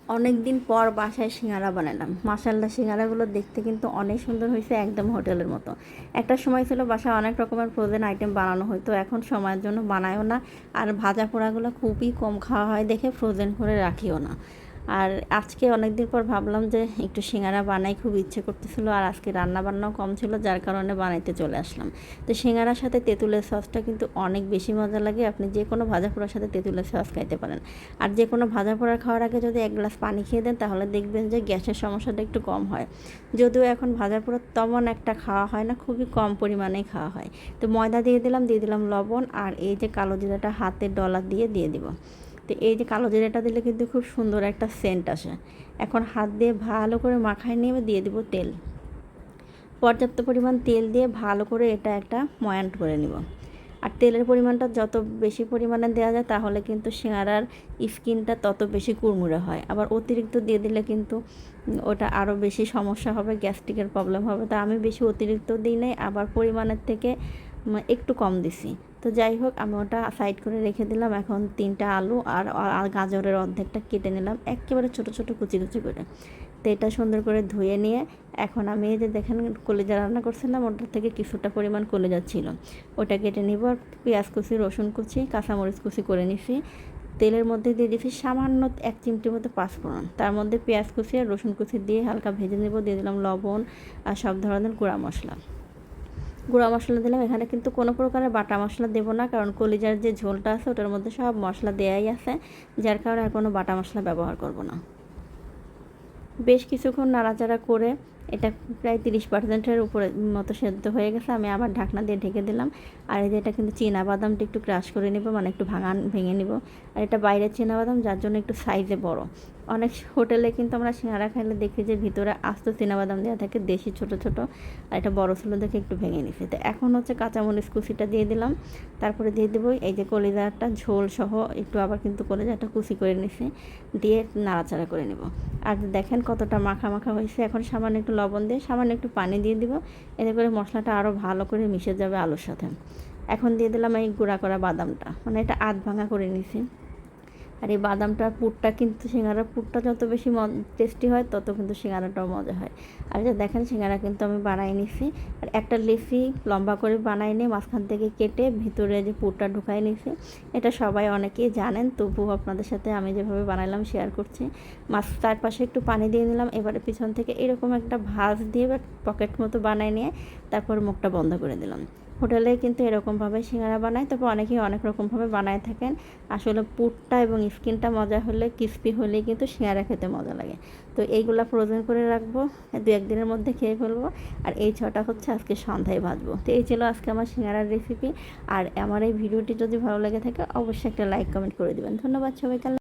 অনেক দিন পর বাসায় সিঙ্গারা বানালাম। মাশাআল্লাহ, সিঙ্গারাগুলো দেখতে কিন্তু অনেক সুন্দর হয়েছে, একদম হোটেলের মতো। একটা সময় ছিল বাসায় অনেক রকমের ফ্রোজেন আইটেম বানানো হতো, এখন সময়ের জন্য বানায়ও না। আর ভাজা পোড়াগুলো খুবই কম খাওয়া হয় দেখে ফ্রোজেন করে রাখিও না। আর আজকে অনেক দিন পর ভাবলাম যে একটু সিঙ্গারা বানাই, খুব ইচ্ছে করতেছিল। আর আজকে রান্না বান্নাও কম ছিল, যার কারণে বানাইতে চলে আসলাম। তো সিঙ্গারার সাথে তেঁতুলের সসটা কিন্তু অনেক বেশি মজা লাগে। আপনি যে কোনো ভাজা পোড়ার সাথে তেঁতুলের সস খাইতে পারেন। আর যে কোনো ভাজা পোড়া খাওয়ার আগে যদি এক গ্লাস পানি খেয়ে দেন, তাহলে দেখবেন যে গ্যাসের সমস্যাটা একটু কম হয়। যদিও এখন ভাজা পোড়া তেমন একটা খাওয়া হয় না, খুবই কম পরিমাণেই খাওয়া হয়। তো ময়দা দিয়ে দিলাম লবণ, আর এই যে কালো জিরাটা হাতের ডলা দিয়ে দিব। তো এই যে কালো জিরাটা দিলে কিন্তু খুব সুন্দর একটা সেন্ট আসে। এখন হাত দিয়ে ভালো করে মাখায় নিয়ে দিয়ে দিব তেল। পর্যাপ্ত পরিমাণ তেল দিয়ে ভালো করে এটা একটা ময়ান করে নিব। আর তেলের পরিমাণটা যত বেশি পরিমাণে দেওয়া যায়, তাহলে কিন্তু সিঙ্গারার স্কিনটা তত বেশি কুড়মুড়ে হয়। আবার অতিরিক্ত দিয়ে দিলে কিন্তু ওটা আরও বেশি সমস্যা হবে, গ্যাস্ট্রিকের প্রবলেম হবে। তা আমি বেশি অতিরিক্ত দিই নাই, আবার পরিমাণের থেকে একটু কম দিছি। তো যাই হোক, আমি ওটা সাইড করে রেখে দিলাম। এখন 3টা আলু আর গাজরের অর্ধেকটা কেটে নিলাম একেবারে ছোটো ছোটো কুচি কুচি করে। তো এটা সুন্দর করে ধুয়ে নিয়ে এখন আমি এই যে দেখেন কলিজা রান্না করছিলাম, ওটার থেকে কিছুটা পরিমাণ কলিজা ছিল, ওটা কেটে নিব। আর পেঁয়াজ কুচি, রসুন কুচি, কাঁচামরিচ কুচি করে নিছি। তেলের মধ্যে দিয়ে দিয়েছি সামান্য 1 চিমটির মতো পাঁচফোড়ন, তার মধ্যে পেঁয়াজ কুচি আর রসুন কুচি দিয়ে হালকা ভেজে নেব। দিয়ে দিলাম লবণ আর সব ধরনের গুঁড়া মশলা দিলাম। এখানে কিন্তু কোনো প্রকারের বাটা মশলা দেবো না, কারণ কলিজার যে ঝোলটা আছে ওটার মধ্যে সব মশলা দেয়াই আছে, যার কারণে আর কোনো বাটা মশলা ব্যবহার করব না। বেশ কিছুক্ষণ নাড়াচাড়া করে এটা প্রায় 30%-এর উপরে মতো সেদ্ধ হয়ে গেছে। আমি আবার ঢাকনা দিয়ে ঢেকে দিলাম। আর এই যে এটা কিন্তু বাদামটা একটু ক্রাশ করে নেব, মানে একটু ভেঙে নিব। আর এটা বাইরের বাদাম, যার জন্য একটু সাইজে বড়। অনেক হোটেলে কিন্তু আমরা সিঙ্গারা খাইলে দেখি যে ভিতরে আস্ত বাদাম দেওয়া থাকে, দেশি ছোট ছোট। আর এটা বড় ছিল দেখে একটু ভেঙে নিছি। তো এখন হচ্ছে কাঁচামরিচ কুচিটা দিয়ে দিলাম। তারপরে দিয়ে দেবো এই যে কলিজাটা ঝোল সহ একটু, আবার কিন্তু কলিজাটা কুচি করে নিছি, দিয়ে নাড়াচাড়া করে নেব। আর দেখেন কতটা মাখা মাখা হয়েছে। এখন সামান্য একটু লবণ দিয়ে সামান্য একটু পানি দিয়ে দিব, এতে করে মশলাটা আরও ভালো করে মিশে যাবে আলুর সাথে। এখন দিয়ে দিলাম এই গুঁড়া করা বাদামটা, মানে এটা আধ ভাঙা করে নিছি। আর এই বাদামটার পুরটা কিন্তু, সিঙ্গারার পুরটা যত বেশি টেস্টি হয়, তত কিন্তু সিঙ্গারাটাও মজা হয়। আর যে দেখেন সিঙ্গারা কিন্তু আমি বানাই নিছি। আর একটা লেচি লম্বা করে বানাই নিয়ে মাঝখান থেকে কেটে ভিতরে যে পুরটা ঢুকাই নিছি। এটা সবাই অনেকেই জানেন, তবুও আপনাদের সাথে আমি যেভাবে বানাইলাম শেয়ার করছি। তার পাশে একটু পানি দিয়ে নিলাম। এবারে পিছন থেকে এরকম একটা ভাঁজ দিয়ে বা পকেট মতো বানাই নিয়ে তারপর মুখটা বন্ধ করে দিলাম। হোটেলে কিন্তু এরকমভাবে সিঙ্গারা বানায়, তারপর অনেকেই অনেক রকমভাবে বানায় থাকেন। আসলে পুরটা এবং স্কিনটা মজা হলে, ক্রিস্পি হলেই কিন্তু সিঙ্গারা খেতে মজা লাগে। তো এইগুলা ফ্রোজেন করে রাখবো, 2-1 দিনের মধ্যে খেয়ে ফেলবো। আর এই 6টা হচ্ছে আজকে সন্ধ্যায় ভাজবো। তো এই ছিল আজকে আমার সিঙ্গারার রেসিপি। আর আমার এই ভিডিওটি যদি ভালো লেগে থাকে, অবশ্যই একটা লাইক কমেন্ট করে দেবেন। ধন্যবাদ সবাইকে।